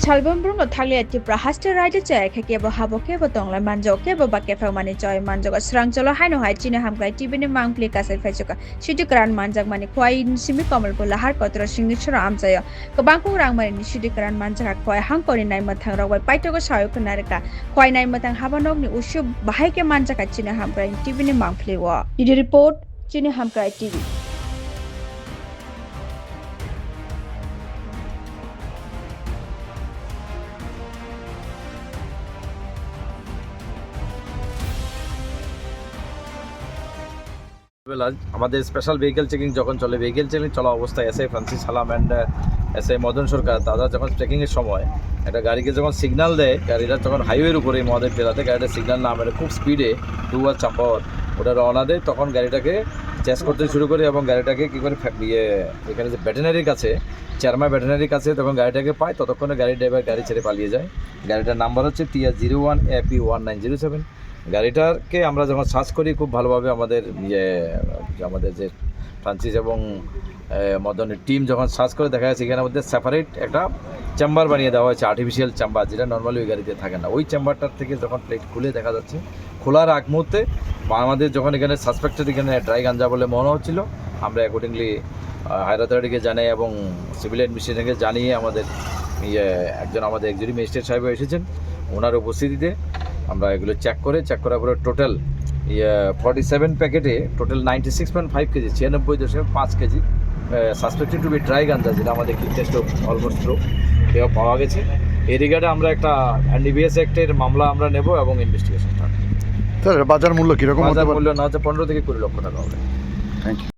살범부르노 탈리아티 브라하스트 라이드 자야케케버 하보케버 동라 만족케버 바케페마니 저이 만족아 스랑절로 하이노 하이치네 함가이 티비네 망플리 가세 페조가 시디그란 만작 마니 과인 시미 कमलबो लाहार कतरो सिंनि छरा आमजायो गोबांखौ रांमारिनि सिदिग्रान मानजागा खय हांकरि नाय मोथां रावबाय पाइटको सायो खोनारका खय नाय मोथां हाबानकनि उसु बाहायके मानजागा चिने हामग्राय टिभिनि मांफ्ले व इदि रिपोर्ट चिने हामग्राय टिभि আমাদের স্পেশাল ভেহিকেল চেকিং যখন চলে ভেহিকেল চেকিং চলা অবস্থায় এসআই ফ্রান্সিস সালাম অ্যান্ড এসআই মদন সরকার তারা যখন চেকিংয়ের সময় একটা গাড়িকে যখন সিগন্যাল দেয় গাড়িটা যখন হাইওয়ের উপরে মহাদেব জেলাতে গাড়িটা সিগন্যাল না মেরে খুব স্পিডে টুয়ার্ড চাম্পাওয়ার ওটা রওনা দেয় তখন গাড়িটাকে চেস করতে শুরু করে এবং গাড়িটাকে কী করে এখানে যে ভেটেনারির কাছে চেয়ারম্যান ভেটেনারির কাছে তখন গাড়িটাকে পায় ততক্ষণে গাড়ির ড্রাইভার গাড়ি ছেড়ে পালিয়ে যায় গাড়িটার নাম্বার হচ্ছে TR01AP1907 গাড়িটাকে আমরা যখন সার্চ করি খুব ভালোভাবে আমাদের যে ফ্রান্সিস এবং মদনের টিম যখন সার্চ করে দেখা যাচ্ছে এখানের মধ্যে সেপারেট একটা চেম্বার বানিয়ে দেওয়া হয়েছে আর্টিফিশিয়াল চেম্বার যেটা নর্মালি ওই গাড়িতে থাকে না ওই চেম্বারটার থেকে যখন প্লেট খুলে দেখা যাচ্ছে খোলার আগ মুহূর্তে আমাদের যখন এখানে সাসপেক্টেড এখানে ড্রাই গাঞ্জা বলে মনে হচ্ছিল আমরা অ্যাকর্ডিংলি হায়ার অথরিটিকে জানাই এবং সিভিল অ্যাডমিনিস্ট্রেশনকে জানিয়ে আমাদের একজন আমাদের এক্সিকিউটিভ ম্যাজিস্ট্রেট সাহেব এসেছেন ওনার উপস্থিতিতে আমরা এগুলো চেক করার পরে টোটাল 47 প্যাকেটে total 96.5 kg 96.5 kg suspected to be dry ganja যেটা আমাদের কিট টেস্ট অলমোস্ট ট্রু এও পাওয়া গেছে এই রিগার্ডে আমরা একটা এনডিপিএস অ্যাক্টের মামলা আমরা নেব এবং ইনভেস্টিগেশন স্টার্ট। বাজার মূল্য কীরকম? বাজার মূল্য না হচ্ছে 15 থেকে 20 লক্ষ টাকা হবে। Thank you.